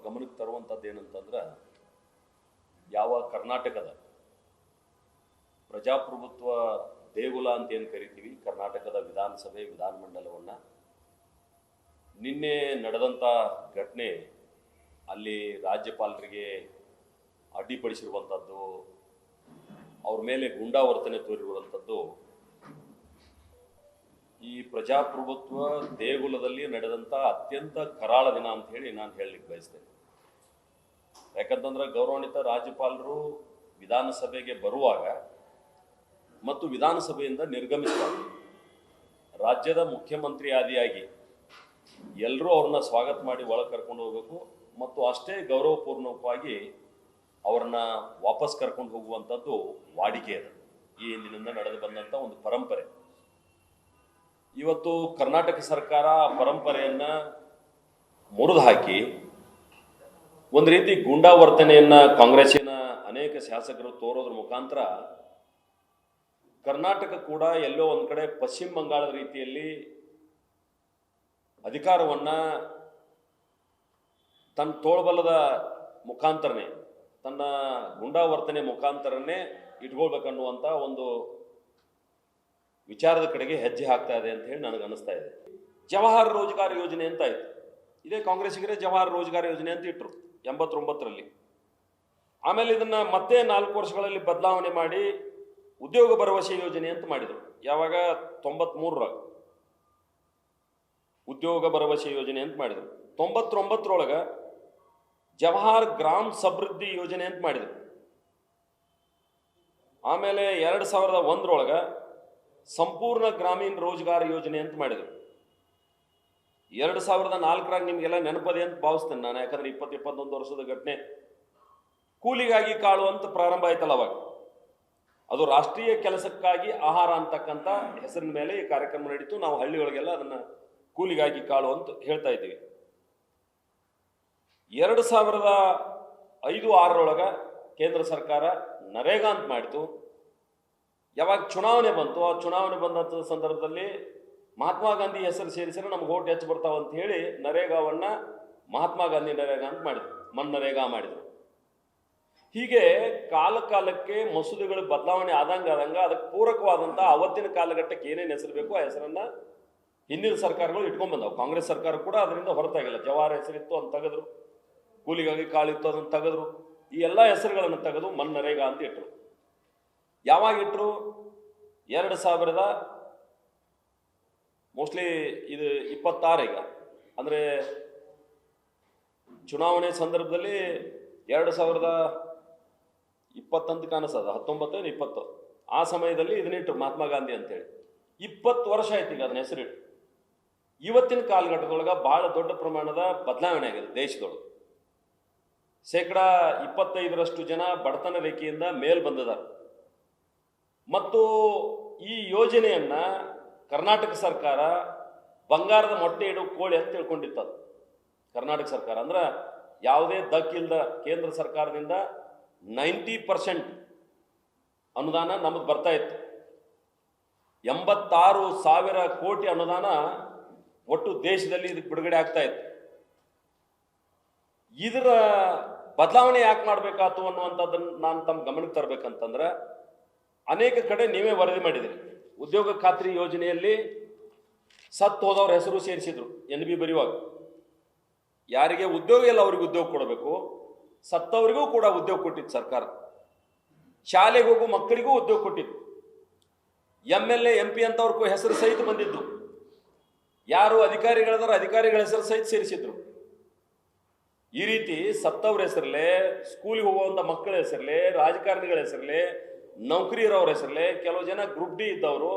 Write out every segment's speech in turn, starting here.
ಗಮನಕ್ಕೆ ತರುವಂಥದ್ದು ಏನಂತಂದ್ರೆ, ಯಾವ ಕರ್ನಾಟಕದ ಪ್ರಜಾಪ್ರಭುತ್ವ ದೇಗುಲ ಅಂತ ಏನು ಕರಿತೀವಿ, ಕರ್ನಾಟಕದ ವಿಧಾನಸಭೆ ವಿಧಾನಮಂಡಲವನ್ನು ನಿನ್ನೆ ನಡೆದಂಥ ಘಟನೆ, ಅಲ್ಲಿ ರಾಜ್ಯಪಾಲರಿಗೆ ಅಡ್ಡಿಪಡಿಸಿರುವಂಥದ್ದು, ಅವ್ರ ಮೇಲೆ ಗುಂಡಾವರ್ತನೆ ತೋರಿರುವಂಥದ್ದು ಈ ಪ್ರಜಾಪ್ರಭುತ್ವ ದೇಗುಲದಲ್ಲಿ ನಡೆದಂಥ ಅತ್ಯಂತ ಕರಾಳ ದಿನ ಅಂತ ಹೇಳಿ ನಾನು ಹೇಳಲಿಕ್ಕೆ ಬಯಸ್ತೇನೆ. ಯಾಕಂತಂದ್ರೆ ಗೌರವಾನ್ವಿತ ರಾಜ್ಯಪಾಲರು ವಿಧಾನಸಭೆಗೆ ಬರುವಾಗ ಮತ್ತು ವಿಧಾನಸಭೆಯಿಂದ ನಿರ್ಗಮಿಸುವಾಗ ರಾಜ್ಯದ ಮುಖ್ಯಮಂತ್ರಿ ಆದಿಯಾಗಿ ಎಲ್ಲರೂ ಅವ್ರನ್ನ ಸ್ವಾಗತ ಮಾಡಿ ಒಳಗೆ ಕರ್ಕೊಂಡು ಹೋಗಬೇಕು ಮತ್ತು ಅಷ್ಟೇ ಗೌರವಪೂರ್ವಕವಾಗಿ ಅವ್ರನ್ನ ವಾಪಸ್ ಕರ್ಕೊಂಡು ಹೋಗುವಂಥದ್ದು ವಾಡಿಕೆ ಅದು. ಈ ಹಿಂದಿನಿಂದ ನಡೆದು ಬಂದಂಥ ಒಂದು ಪರಂಪರೆ. ಇವತ್ತು ಕರ್ನಾಟಕ ಸರ್ಕಾರ ಆ ಪರಂಪರೆಯನ್ನ ಮುರಿದು ಹಾಕಿ ಒಂದು ರೀತಿ ಗೂಂಡಾವರ್ತನೆಯನ್ನ ಕಾಂಗ್ರೆಸ್ಸಿನ ಅನೇಕ ಶಾಸಕರು ತೋರೋದ್ರ ಮುಖಾಂತರ ಕರ್ನಾಟಕ ಕೂಡ ಎಲ್ಲೋ ಒಂದು ಕಡೆ ಪಶ್ಚಿಮ ಬಂಗಾಳದ ರೀತಿಯಲ್ಲಿ ಅಧಿಕಾರವನ್ನ ತನ್ನ ತೋಳ್ಬಲದ ಮುಖಾಂತರನೇ, ತನ್ನ ಗುಂಡಾವರ್ತನೆ ಮುಖಾಂತರನೇ ಇಟ್ಕೊಳ್ಬೇಕನ್ನುವಂಥ ಒಂದು ವಿಚಾರದ ಕಡೆಗೆ ಹೆಜ್ಜೆ ಹಾಕ್ತಾ ಇದೆ ಅಂತ ಹೇಳಿ ನನಗೆ ಅನಿಸ್ತಾ ಇದೆ. ಜವಾಹರ್ ರೋಜ್ಗಾರ್ ಯೋಜನೆ ಅಂತ ಆಯ್ತು. ಇದೇ ಕಾಂಗ್ರೆಸ್ಸಿಗರೇ ಜವಾಹರ್ ರೋಜ್ಗಾರ್ ಯೋಜನೆ ಅಂತ ಇಟ್ಟರು 89ರಲ್ಲಿ. ಆಮೇಲೆ ಇದನ್ನ ಮತ್ತೆ 4 ವರ್ಷಗಳಲ್ಲಿ ಬದಲಾವಣೆ ಮಾಡಿ ಉದ್ಯೋಗ ಭರವಸೆ ಯೋಜನೆ ಅಂತ ಮಾಡಿದರು. ಯಾವಾಗ 93ರಾಗ ಉದ್ಯೋಗ ಭರವಸೆ ಯೋಜನೆ ಅಂತ ಮಾಡಿದರು. 99ರೊಳಗ ಜವಾಹರ್ ಗ್ರಾಮ್ ಸಮೃದ್ಧಿ ಯೋಜನೆ ಅಂತ ಮಾಡಿದರು. ಆಮೇಲೆ 2001ರೊಳಗ ಸಂಪೂರ್ಣ ಗ್ರಾಮೀಣ ರೋಜ್ಗಾರ್ ಯೋಜನೆ ಅಂತ ಮಾಡಿದರು. 2004ರಾಗ ನಿಮಗೆಲ್ಲ ನೆನಪದೆ ಅಂತ ಭಾವಿಸ್ತೇನೆ ನಾನು, ಯಾಕಂದ್ರೆ 20-21 ವರ್ಷದ ಘಟನೆ. ಕೂಲಿಗಾಗಿ ಕಾಳು ಅಂತ ಪ್ರಾರಂಭ ಆಯ್ತಲ್ಲ ಅವಾಗ. ಅದು ರಾಷ್ಟ್ರೀಯ ಕೆಲಸಕ್ಕಾಗಿ ಆಹಾರ ಅಂತಕ್ಕಂಥ ಹೆಸರಿನ ಮೇಲೆ ಈ ಕಾರ್ಯಕ್ರಮ ನಡೀತು. ನಾವು ಹಳ್ಳಿಯೊಳಗೆಲ್ಲ ಅದನ್ನ ಕೂಲಿಗಾಗಿ ಕಾಳು ಅಂತ ಹೇಳ್ತಾ ಇದ್ದೀವಿ. 2005-6ರೊಳಗ ಕೇಂದ್ರ ಸರ್ಕಾರ ನರೇಗಾ ಅಂತ ಮಾಡಿತು. ಯಾವಾಗ ಚುನಾವಣೆ ಬಂತು, ಆ ಚುನಾವಣೆ ಬಂದಂಥ ಸಂದರ್ಭದಲ್ಲಿ ಮಹಾತ್ಮ ಗಾಂಧಿ ಹೆಸರು ಸೇರಿಸಿದ್ರೆ ನಮ್ಗೆ ಓಟ್ ಹೆಚ್ಚು ಬರ್ತಾವ ಅಂತ ಹೇಳಿ ನರೇಗಾವನ್ನ ಮಹಾತ್ಮ ಗಾಂಧಿ ನರೇಗಾ ಅಂತ ಮಾಡಿದ್ರು, ಮನ್ನರೇಗಾ ಮಾಡಿದ್ರು. ಹೀಗೆ ಕಾಲಕ್ಕೆ ಮಸೂದೆಗಳು ಬದಲಾವಣೆ ಆದಂಗ ಅದಕ್ಕೆ ಪೂರಕವಾದಂಥ ಅವತ್ತಿನ ಕಾಲಘಟ್ಟಕ್ಕೆ ಏನೇನು ಹೆಸರು ಬೇಕು ಆ ಹೆಸರನ್ನ ಹಿಂದಿನ ಸರ್ಕಾರಗಳು ಇಟ್ಕೊಂಡ್ ಬಂದವು. ಕಾಂಗ್ರೆಸ್ ಸರ್ಕಾರ ಕೂಡ ಅದರಿಂದ ಹೊರತಾಗಿಲ್ಲ. ಜವಾಹರ್ ಹೆಸರಿತ್ತು ಅಂತ ತೆಗೆದ್ರು, ಕೂಲಿಗಾಗಿ ಕಾಳಿತ್ತು ಅದನ್ನು ತೆಗೆದ್ರು. ಈ ಎಲ್ಲ ಹೆಸರುಗಳನ್ನು ತೆಗೆದು ಮನ್ನರೇಗಾ ಅಂತ ಇಟ್ಟರು. ಯಾವಾಗ ಇಟ್ಟರು? 2000 ಮೋಸ್ಟ್ಲಿ ಇದು 26 ಈಗ, ಅಂದರೆ ಚುನಾವಣೆ ಸಂದರ್ಭದಲ್ಲಿ 2020 ಅಂತ ಕಾಣಿಸ್ತದ, 19-20 ಆ ಸಮಯದಲ್ಲಿ ಇದನ್ನಿಟ್ಟರು ಮಹಾತ್ಮ ಗಾಂಧಿ ಅಂತೇಳಿ. 20 ವರ್ಷ ಆಯ್ತು ಈಗ ಅದನ್ನ ಹೆಸರಿಟ್ಟು. ಇವತ್ತಿನ ಕಾಲಘಟ್ಟದೊಳಗೆ ಬಹಳ ದೊಡ್ಡ ಪ್ರಮಾಣದ ಬದಲಾವಣೆ ಆಗಿದೆ ದೇಶದೊಳಗೆ. 25% ಜನ ಬಡತನ ರೇಖೆಯಿಂದ ಮೇಲ್ ಬಂದಿದ್ದಾರೆ. ಮತ್ತು ಈ ಯೋಜನೆಯನ್ನ ಕರ್ನಾಟಕ ಸರ್ಕಾರ ಬಂಗಾರದ ಮೊಟ್ಟೆ ಇಡೋ ಕೋಳಿ ಅಂತ ತಿಳ್ಕೊಂಡಿತ್ತು. ಕರ್ನಾಟಕ ಸರ್ಕಾರ ಅಂದ್ರೆ ಯಾವುದೇ ದಕ್ಕಿಲ್ದ ಕೇಂದ್ರ ಸರ್ಕಾರದಿಂದ 90% ಅನುದಾನ ನಮಗೆ ಬರ್ತಾ ಇತ್ತು. 86,000 ಕೋಟಿ ಅನುದಾನ ಒಟ್ಟು ದೇಶದಲ್ಲಿ ಇದಕ್ಕೆ ಬಿಡುಗಡೆ ಆಗ್ತಾ ಇತ್ತು. ಇದರ ಬದಲಾವಣೆ ಯಾಕೆ ಮಾಡಬೇಕಾತು ಅನ್ನುವಂಥದ್ದನ್ನು ನಾನು ತಮ್ಮ ಗಮನಕ್ಕೆ ತರಬೇಕಂತಂದ್ರೆ, ಅನೇಕ ಕಡೆ ನೀವೇ ವರದಿ ಮಾಡಿದಿರಿ. ಉದ್ಯೋಗ ಖಾತ್ರಿ ಯೋಜನೆಯಲ್ಲಿ ಸತ್ತು ಹೋದವ್ರ ಹೆಸರು ಸೇರಿಸಿದ್ರು NB ಬರೆಯುವಾಗ. ಯಾರಿಗೆ ಉದ್ಯೋಗ ಇಲ್ಲ ಅವ್ರಿಗೆ ಉದ್ಯೋಗ ಕೊಡಬೇಕು, ಸತ್ತವರಿಗೂ ಕೂಡ ಉದ್ಯೋಗ ಕೊಟ್ಟಿತ್ತು ಸರ್ಕಾರ. ಶಾಲೆಗೆ ಹೋಗೋ ಮಕ್ಕಳಿಗೂ ಉದ್ಯೋಗ ಕೊಟ್ಟಿತ್ತು. MLA MP ಅಂತವ್ರಿಗೂ ಹೆಸರು ಸಹಿತ ಬಂದಿದ್ದು. ಯಾರು ಅಧಿಕಾರಿಗಳದಾರ ಅಧಿಕಾರಿಗಳ ಹೆಸರು ಸಹಿತ ಸೇರಿಸಿದ್ರು. ಈ ರೀತಿ ಸತ್ತವ್ರ ಹೆಸರಲ್ಲೇ, ಸ್ಕೂಲಿಗೆ ಹೋಗುವಂಥ ಮಕ್ಕಳ ಹೆಸರಲ್ಲೇ, ರಾಜಕಾರಣಿಗಳ ಹೆಸರಲ್ಲೇ, ನೌಕರಿ ಇರೋರ ಹೆಸರಲ್ಲೇ, ಕೆಲವು ಜನ ಗ್ರೂಪ್ ಡಿ ಇದ್ದವರು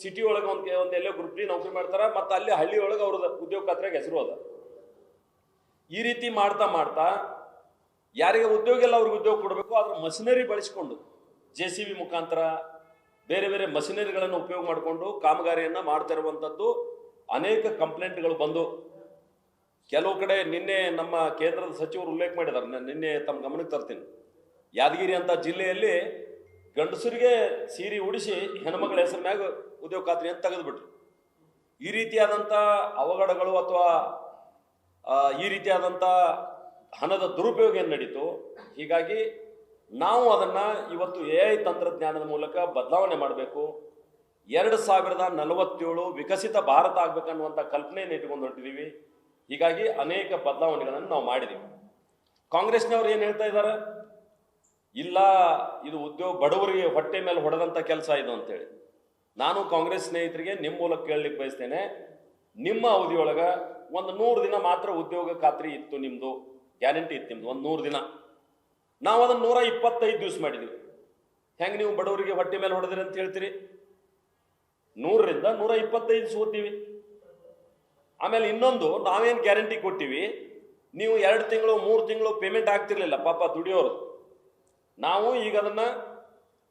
ಸಿಟಿ ಒಳಗೆ ಒಂದು ಎಲ್ಲೋ ಗ್ರೂಪ್ ಡಿ ನೌಕರಿ ಮಾಡ್ತಾರ, ಮತ್ತು ಅಲ್ಲಿ ಹಳ್ಳಿ ಒಳಗೆ ಅವ್ರದ್ದು ಉದ್ಯೋಗ ಖಾತ್ರಿಯಾಗಿ ಹೆಸರು ಅದ. ಈ ರೀತಿ ಮಾಡ್ತಾ ಮಾಡ್ತಾ ಯಾರಿಗೆ ಉದ್ಯೋಗ ಇಲ್ಲ ಅವ್ರಿಗೆ ಉದ್ಯೋಗ ಕೊಡಬೇಕು. ಆದ್ರೆ ಮಷಿನರಿ ಬಳಸಿಕೊಂಡು JCB ಮುಖಾಂತರ ಬೇರೆ ಬೇರೆ ಮಷಿನರಿಗಳನ್ನು ಉಪಯೋಗ ಮಾಡಿಕೊಂಡು ಕಾಮಗಾರಿಯನ್ನು ಮಾಡ್ತಾ ಇರುವಂಥದ್ದು ಅನೇಕ ಕಂಪ್ಲೇಂಟ್ಗಳು ಬಂದು. ಕೆಲವು ಕಡೆ ನಿನ್ನೆ ನಮ್ಮ ಕೇಂದ್ರದ ಸಚಿವರು ಉಲ್ಲೇಖ ಮಾಡಿದ್ದಾರೆ, ನಿನ್ನೆ ತಮ್ಮ ಗಮನಕ್ಕೆ ತರ್ತೀನಿ. ಯಾದಗಿರಿ ಅಂತ ಜಿಲ್ಲೆಯಲ್ಲಿ ಗಂಡಸರಿಗೆ ಸೀರೆ ಉಡಿಸಿ ಹೆಣ್ಮಗಳ ಹೆಸರಿನಾಗ ಉದ್ಯೋಗ ಖಾತ್ರಿ ಅಂತ ತೆಗೆದುಬಿಟ್ರು. ಈ ರೀತಿಯಾದಂಥ ಅವಘಡಗಳು ಅಥವಾ ಈ ರೀತಿಯಾದಂಥ ಹಣದ ದುರುಪಯೋಗ ಏನು ನಡೀತು. ಹೀಗಾಗಿ ನಾವು ಅದನ್ನು ಇವತ್ತು AI ತಂತ್ರಜ್ಞಾನದ ಮೂಲಕ ಬದಲಾವಣೆ ಮಾಡಬೇಕು. 2047 ವಿಕಸಿತ ಭಾರತ ಆಗ್ಬೇಕನ್ನುವಂಥ ಕಲ್ಪನೆಯನ್ನು ಇಟ್ಕೊಂಡು ಹೊರಟಿದ್ದೀವಿ. ಹೀಗಾಗಿ ಅನೇಕ ಬದಲಾವಣೆಗಳನ್ನು ನಾವು ಮಾಡಿದ್ದೀವಿ. ಕಾಂಗ್ರೆಸ್ನವ್ರು ಏನು ಹೇಳ್ತಾ ಇದ್ದಾರೆ, ಇಲ್ಲ ಇದು ಬಡವರಿಗೆ ಹೊಟ್ಟೆ ಮೇಲೆ ಹೊಡೆದಂಥ ಕೆಲಸ ಇದು ಅಂತೇಳಿ. ನಾನು ಕಾಂಗ್ರೆಸ್ ಸ್ನೇಹಿತರಿಗೆ ನಿಮ್ಮ ಮೂಲಕ ಕೇಳಲಿಕ್ಕೆ ಬಯಸ್ತೇನೆ, ನಿಮ್ಮ ಅವಧಿಯೊಳಗೆ ಒಂದು 100 ದಿನ ಮಾತ್ರ ಉದ್ಯೋಗ ಖಾತ್ರಿ ಇತ್ತು, ನಿಮ್ಮದು ಗ್ಯಾರಂಟಿ ಇತ್ತು ನಿಮ್ಮದು ಒಂದು 100 ದಿನ. ನಾವು ಅದನ್ನು 125 ದಿವಸ ಮಾಡಿದ್ದೀವಿ. ಹೆಂಗೆ ನೀವು ಬಡವರಿಗೆ ಹೊಟ್ಟೆ ಮೇಲೆ ಹೊಡೆದ್ರಿ ಅಂತ ಹೇಳ್ತೀರಿ? 100ರಿಂದ 125 ಸೋತೀವಿ. ಆಮೇಲೆ ಇನ್ನೊಂದು, ನಾವೇನು ಗ್ಯಾರಂಟಿ ಕೊಟ್ಟಿವಿ, ನೀವು 2 ತಿಂಗಳು 3 ತಿಂಗಳು ಪೇಮೆಂಟ್ ಆಗ್ತಿರ್ಲಿಲ್ಲ ಪಾಪ ದುಡಿಯೋರು. ನಾವು ಈಗ ಅದನ್ನು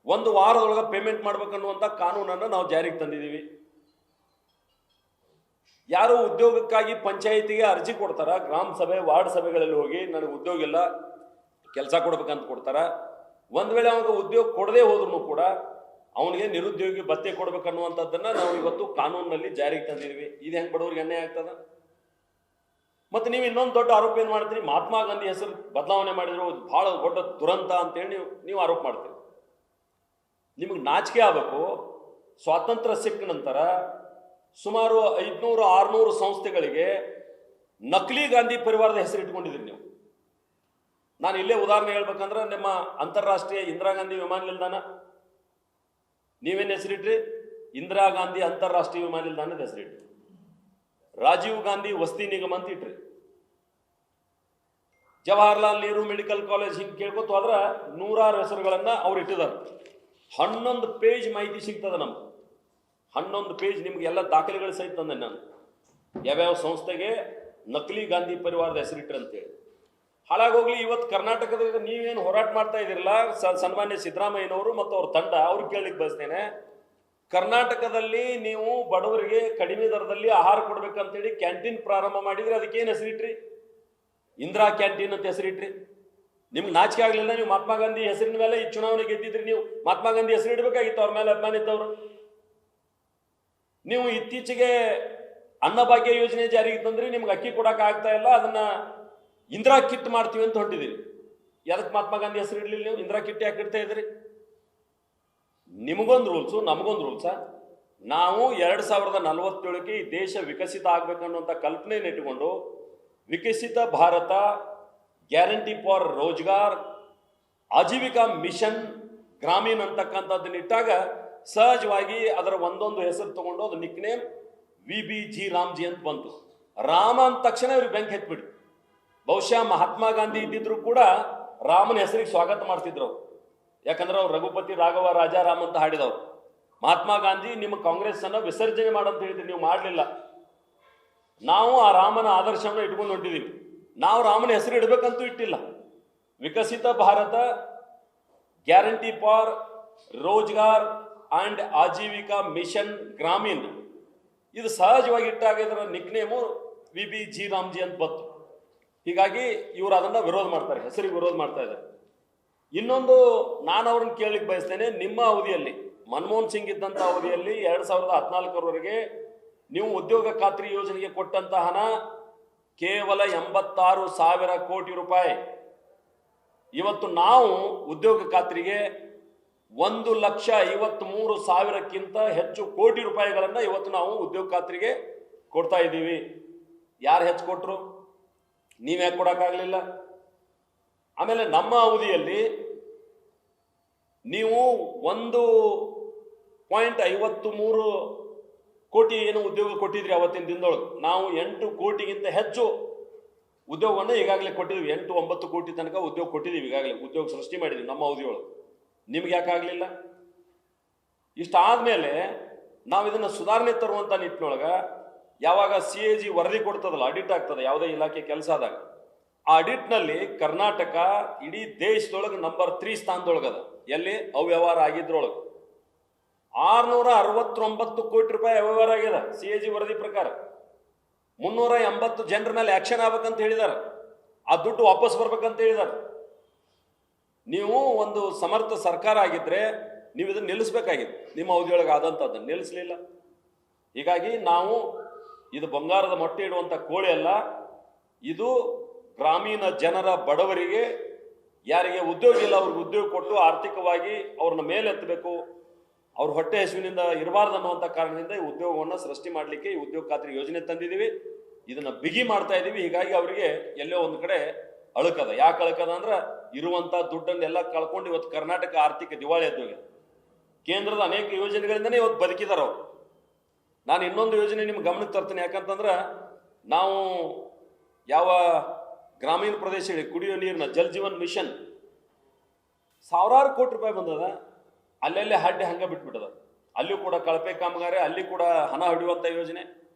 1 ವಾರದೊಳಗೆ ಪೇಮೆಂಟ್ ಮಾಡ್ಬೇಕನ್ನುವಂಥ ಕಾನೂನನ್ನು ನಾವು ಜಾರಿಗೆ ತಂದಿದ್ದೀವಿ. ಯಾರು ಉದ್ಯೋಗಕ್ಕಾಗಿ ಪಂಚಾಯಿತಿಗೆ ಅರ್ಜಿ ಕೊಡ್ತಾರ, ಗ್ರಾಮ ಸಭೆ ವಾರ್ಡ್ ಸಭೆಗಳಲ್ಲಿ ಹೋಗಿ ನನಗೆ ಉದ್ಯೋಗ ಇಲ್ಲ ಕೆಲಸ ಕೊಡ್ಬೇಕಂತ ಕೊಡ್ತಾರ, ಒಂದು ವೇಳೆ ಅವಾಗ ಉದ್ಯೋಗ ಕೊಡದೇ ಹೋದ್ರೂ ಕೂಡ ಅವನಿಗೆ ನಿರುದ್ಯೋಗಿ ಭತ್ಯೆ ಕೊಡ್ಬೇಕನ್ನುವಂಥದ್ದನ್ನು ನಾವು ಇವತ್ತು ಕಾನೂನಿನಲ್ಲಿ ಜಾರಿಗೆ ತಂದಿದ್ದೀವಿ. ಇದು ಹೆಂಗೆ ಬಡವರಿಗೆ ಅನ್ಯಾಯ ಆಗ್ತದ? ಮತ್ತು ನೀವು ಇನ್ನೊಂದು ದೊಡ್ಡ ಆರೋಪ ಏನು ಮಾಡ್ತೀರಿ, ಮಹಾತ್ಮ ಗಾಂಧಿ ಹೆಸರು ಬದಲಾವಣೆ ಮಾಡಿದ್ರು ಭಾಳ ದೊಡ್ಡ ದುರಂತ ಅಂತೇಳಿ ನೀವು ಆರೋಪ ಮಾಡ್ತೀರಿ. ನಿಮಗೆ ನಾಚಿಕೆ ಆಗಬೇಕು. ಸ್ವಾತಂತ್ರ್ಯ ಸಿಕ್ಕ ನಂತರ ಸುಮಾರು 500-600 ಸಂಸ್ಥೆಗಳಿಗೆ ನಕಲಿ ಗಾಂಧಿ ಪರಿವಾರದ ಹೆಸರು ಇಟ್ಕೊಂಡಿದ್ದೀರಿ ನೀವು. ನಾನು ಇಲ್ಲೇ ಉದಾಹರಣೆ ಹೇಳ್ಬೇಕಂದ್ರೆ, ನಿಮ್ಮ ಅಂತಾರಾಷ್ಟ್ರೀಯ ಇಂದಿರಾ ಗಾಂಧಿ ವಿಮಾನ ನಿಲ್ದಾಣ ನೀವೇನು ಹೆಸರಿಟ್ರಿ? ಇಂದಿರಾ ಗಾಂಧಿ ಅಂತಾರಾಷ್ಟ್ರೀಯ ವಿಮಾನ ನಿಲ್ದಾಣದ ಹೆಸರಿಟ್ರಿ. ರಾಜೀವ್ ಗಾಂಧಿ ವಸತಿ ನಿಗಮ ಅಂತ ಇಟ್ರಿ. ಜವಾಹರ್ಲಾಲ್ ನೆಹರು ಮೆಡಿಕಲ್ ಕಾಲೇಜ್ ಹಿಂಗೆ ಕೇಳ್ಕೊತ ಹೋದ್ರೆ 100 ಹೆಸರುಗಳನ್ನು ಅವ್ರು ಇಟ್ಟಿದ್ದಾರೆ. 11 ಪೇಜ್ ಮಾಹಿತಿ ಸಿಗ್ತದೆ ನಮ್ಗೆ. 11 ಪೇಜ್ ನಿಮ್ಗೆ ಎಲ್ಲ ದಾಖಲೆಗಳು ಸಹಿತ ತಂದೆ ನಾನು, ಯಾವ್ಯಾವ ಸಂಸ್ಥೆಗೆ ನಕಲಿ ಗಾಂಧಿ ಪರಿವಾರದ ಹೆಸರಿಟ್ರಿ ಅಂತೇಳಿ. ಹಾಳಾಗೋಗ್ಲಿ. ಇವತ್ತು ಕರ್ನಾಟಕದಾಗ ನೀವೇನು ಹೋರಾಟ ಮಾಡ್ತಾ ಇದ್ದೀರಲ್ಲ, ಸನ್ಮಾನ್ಯ ಸಿದ್ದರಾಮಯ್ಯನವರು ಮತ್ತು ಅವ್ರ ತಂಡ, ಅವ್ರಿಗೆ ಕೇಳಲಿಕ್ಕೆ ಬಯಸ್ತೇನೆ, ಕರ್ನಾಟಕದಲ್ಲಿ ನೀವು ಬಡವರಿಗೆ ಕಡಿಮೆ ದರದಲ್ಲಿ ಆಹಾರ ಕೊಡ್ಬೇಕಂತೇಳಿ ಕ್ಯಾಂಟೀನ್ ಪ್ರಾರಂಭ ಮಾಡಿದ್ರೆ ಅದಕ್ಕೇನು ಹೆಸರಿಟ್ರಿ? ಇಂದಿರಾ ಕ್ಯಾಂಟೀನ್ ಅಂತ ಹೆಸರಿಟ್ರಿ. ನಿಮ್ಗೆ ನಾಚಿಕೆ ಆಗಲಿಲ್ಲ? ನೀವು ಮಹಾತ್ಮ ಗಾಂಧಿ ಹೆಸರಿನ ಮೇಲೆ ಈ ಚುನಾವಣೆ ಗೆದ್ದಿದ್ರಿ, ನೀವು ಮಹಾತ್ಮ ಗಾಂಧಿ ಹೆಸರು ಇಡಬೇಕಾಗಿತ್ತು. ಅವ್ರ ಮೇಲೆ ಅಭಿಮಾನ ಇದ್ದವರು. ನೀವು ಇತ್ತೀಚೆಗೆ ಅನ್ನಭಾಗ್ಯ ಯೋಜನೆ ಜಾರಿಗೆ ತಂದ್ರಿ, ನಿಮ್ಗೆ ಅಕ್ಕಿ ಕೊಡಕ್ಕೆ ಆಗ್ತಾ ಇಲ್ಲ, ಅದನ್ನ ಇಂದಿರಾ ಕಿಟ್ ಮಾಡ್ತೀವಿ ಅಂತ ಹೊಂಟಿದ್ದೀರಿ. ಯಾದಕ್ಕೆ ಮಹಾತ್ಮ ಗಾಂಧಿ ಹೆಸರು ಇಡಲಿಲ್ಲ ನೀವು? ಇಂದಿರಾ ಕಿಟ್ ಯಾಕೆ ಇಡ್ತಾ ಇದ್ರಿ? ನಿಮಗೊಂದು ರೂಲ್ಸು, ನಮಗೊಂದು ರೂಲ್ಸ. ನಾವು 2047ಕ್ಕೆ ಈ ದೇಶ ವಿಕಸಿತ ಆಗ್ಬೇಕನ್ನುವಂಥ ಕಲ್ಪನೆಯನ್ನು ಇಟ್ಟುಕೊಂಡು Viksit Bharat, guarantee for Rozgar, Ajeevika mission Grameen ಅಂತಕ್ಕಂಥದ್ದನ್ನ ಇಟ್ಟಾಗ ಸಹಜವಾಗಿ ಅದರ ಒಂದೊಂದು ಹೆಸರು ತಗೊಂಡು ಅದು ನಿಕ್ನೇಮ್ VBG ರಾಮ್ಜಿ ಅಂತ ಬಂತು. ರಾಮ ಅಂದ ತಕ್ಷಣ ಇವ್ರಿಗೆ ಬೆಂಕಿ ಹತ್ಬಿಡಿ. ಬಹುಶಃ ಮಹಾತ್ಮ ಗಾಂಧಿ ಇದ್ದಿದ್ರು ಕೂಡ ರಾಮನ ಹೆಸರಿಗೆ ಸ್ವಾಗತ ಮಾಡ್ತಿದ್ರು ಅವ್ರು. ಯಾಕಂದ್ರೆ ಅವ್ರು ರಘುಪತಿ ರಾಘವ ರಾಜಾರಾಮ್ ಅಂತ ಹಾಡಿದವರು. ಮಹಾತ್ಮ ಗಾಂಧಿ ನಿಮ್ಮ ಕಾಂಗ್ರೆಸ್ ಅನ್ನ ವಿಸರ್ಜನೆ ಮಾಡಂತ ಹೇಳಿದ್ರಿ, ನೀವು ಮಾಡಲಿಲ್ಲ. ನಾವು ಆ ರಾಮನ ಆದರ್ಶವನ್ನು ಇಟ್ಕೊಂಡು ಹೊಂಟಿದ್ದೀವಿ. ನಾವು ರಾಮನ ಹೆಸರು ಇಡಬೇಕಂತೂ ಇಟ್ಟಿಲ್ಲ. Viksit Bharat, guarantee for Rozgar and Ajeevika mission Grameen, ಇದು ಸಹಜವಾಗಿ ಇಟ್ಟಾಗ ಇದರ ನಿಕ್ನೇಮು VBG ರಾಮ್ಜಿ ಅಂತ ಬಂತು. ಹೀಗಾಗಿ ಇವರು ಅದನ್ನ ವಿರೋಧ ಮಾಡ್ತಾರೆ, ಹೆಸರಿಗೆ ವಿರೋಧ ಮಾಡ್ತಾ ಇದ್ದಾರೆ. ಇನ್ನೊಂದು ನಾನು ಅವ್ರನ್ನ ಕೇಳಲಿಕ್ಕೆ ಬಯಸ್ತೇನೆ, ನಿಮ್ಮ ಅವಧಿಯಲ್ಲಿ, ಮನಮೋಹನ್ ಸಿಂಗ್ ಇದ್ದಂಥ ಅವಧಿಯಲ್ಲಿ 2014ರವರೆಗೆ ನೀವು ಉದ್ಯೋಗ ಖಾತ್ರಿ ಯೋಜನೆಗೆ ಕೊಟ್ಟಂತ ಹಣ ಕೇವಲ 86,000 ಕೋಟಿ ರೂಪಾಯಿ. ಇವತ್ತು ನಾವು ಉದ್ಯೋಗ ಖಾತ್ರಿಗೆ 1,53,000ಕ್ಕಿಂತ ಹೆಚ್ಚು ಕೋಟಿ ರೂಪಾಯಿಗಳನ್ನು ಇವತ್ತು ನಾವು ಉದ್ಯೋಗ ಖಾತ್ರಿಗೆ ಕೊಡ್ತಾ ಇದ್ದೀವಿ. ಯಾರು ಹೆಚ್ಚು ಕೊಟ್ಟರು? ನೀವ್ಯಾಕೆ ಕೊಡೋಕ್ಕಾಗಲಿಲ್ಲ? ಆಮೇಲೆ ನಮ್ಮ ಅವಧಿಯಲ್ಲಿ ನೀವು 1.53 ಕೋಟಿ ಏನು ಉದ್ಯೋಗ ಕೊಟ್ಟಿದ್ರಿ ಅವತ್ತಿನ ದಿನದೊಳಗೆ. ನಾವು 8 ಕೋಟಿಗಿಂತ ಹೆಚ್ಚು ಉದ್ಯೋಗವನ್ನು ಈಗಾಗಲೇ ಕೊಟ್ಟಿದ್ವಿ. 8-9 ಕೋಟಿ ತನಕ ಉದ್ಯೋಗ ಕೊಟ್ಟಿದ್ದೀವಿ, ಈಗಾಗಲೇ ಉದ್ಯೋಗ ಸೃಷ್ಟಿ ಮಾಡಿದ್ವಿ ನಮ್ಮ ಅವಧಿಯೊಳಗೆ. ನಿಮ್ಗೆ ಯಾಕಾಗಲಿಲ್ಲ? ಇಷ್ಟಾದಮೇಲೆ ನಾವು ಇದನ್ನು ಸುಧಾರಣೆ ತರುವಂಥ ನಿಟ್ಟಿನೊಳಗೆ ಯಾವಾಗ CAG ವರದಿ ಕೊಡ್ತದಲ್ಲ, ಆಡಿಟ್ ಆಗ್ತದೆ ಯಾವುದೇ ಇಲಾಖೆ ಕೆಲಸ ಆದಾಗ, ಆ ಆಡಿಟ್ನಲ್ಲಿ ಕರ್ನಾಟಕ ಇಡೀ ದೇಶದೊಳಗೆ ನಂಬರ್ 3 ಸ್ಥಾನದೊಳಗದ. ಎಲ್ಲಿ? ಅವ್ಯವಹಾರ ಆಗಿದ್ರೊಳಗೆ 669 ಕೋಟಿ ರೂಪಾಯಿ ಅವ್ಯವಹಾರ ಆಗ್ಯದ CAG ವರದಿ ಪ್ರಕಾರ. 380 ಜನರ ಮೇಲೆ ಆಕ್ಷನ್ ಆಗ್ಬೇಕಂತ ಹೇಳಿದಾರೆ, ಆ ದುಡ್ಡು ವಾಪಸ್ ಬರ್ಬೇಕಂತ ಹೇಳಿದಾರೆ. ನೀವು ಒಂದು ಸಮರ್ಥ ಸರ್ಕಾರ ಆಗಿದ್ರೆ ನೀವು ಇದನ್ನು ನಿಲ್ಲಿಸಬೇಕಾಗಿತ್ತು. ನಿಮ್ಮ ಅವಧಿಯೊಳಗೆ ಆದಂಥದ್ದನ್ನು ನಿಲ್ಲಿಸಲಿಲ್ಲ. ಹೀಗಾಗಿ ನಾವು ಇದು ಬಂಗಾರದ ಮೊಟ್ಟೆ ಇಡುವಂಥ ಕೋಳಿ ಅಲ್ಲ, ಇದು ಗ್ರಾಮೀಣ ಜನರ ಬಡವರಿಗೆ ಯಾರಿಗೆ ಉದ್ಯೋಗ ಇಲ್ಲ ಅವ್ರಿಗೆ ಉದ್ಯೋಗ ಕೊಟ್ಟು ಆರ್ಥಿಕವಾಗಿ ಅವ್ರನ್ನ ಮೇಲೆತ್ತಬೇಕು, ಅವ್ರ ಹೊಟ್ಟೆ ಹಸುವಿನಿಂದ ಇರಬಾರ್ದು ಅನ್ನುವಂಥ ಕಾರಣದಿಂದ ಈ ಉದ್ಯೋಗವನ್ನು ಸೃಷ್ಟಿ ಮಾಡಲಿಕ್ಕೆ ಈ ಉದ್ಯೋಗ ಖಾತ್ರಿ ಯೋಜನೆ ತಂದಿದ್ದೀವಿ. ಇದನ್ನ ಬಿಗಿ ಮಾಡ್ತಾ ಇದ್ದೀವಿ. ಹೀಗಾಗಿ ಅವರಿಗೆ ಎಲ್ಲೋ ಒಂದು ಕಡೆ ಅಳುಕದ. ಯಾಕೆ ಅಳುಕದ ಅಂದ್ರೆ ಇರುವಂಥ ದುಡ್ಡನ್ನೆಲ್ಲ ಕಳ್ಕೊಂಡು ಇವತ್ತು ಕರ್ನಾಟಕ ಆರ್ಥಿಕ ದಿವಾಳಿ ಎದ್ದೋಗಿದೆ. ಕೇಂದ್ರದ ಅನೇಕ ಯೋಜನೆಗಳಿಂದನೇ ಇವತ್ತು ಬದುಕಿದಾರ ಅವರು. ನಾನು ಇನ್ನೊಂದು ಯೋಜನೆ ನಿಮ್ಗೆ ಗಮನಕ್ಕೆ ತರ್ತೀನಿ. ಯಾಕಂತಂದ್ರೆ ನಾವು ಯಾವ ಗ್ರಾಮೀಣ ಪ್ರದೇಶಗಳಿಗೆ ಕುಡಿಯೋ ನೀರಿನ ಜಲ್ ಜೀವನ್ ಮಿಷನ್ ಸಾವಿರಾರು ಕೋಟಿ ರೂಪಾಯಿ ಬಂದದ, ಅಲ್ಲಲ್ಲೇ ಹಡ್ಡೆ ಹಂಗ ಬಿಟ್ಬಿಟ್ಟದ. ಅಲ್ಲಿಯೂ ಕೂಡ ಕಳಪೆ ಕಾಮಗಾರಿ, ಅಲ್ಲಿ ಕೂಡ ಹಣ ಹೊಡೆಯುವಂಥ ಯೋಜನೆ.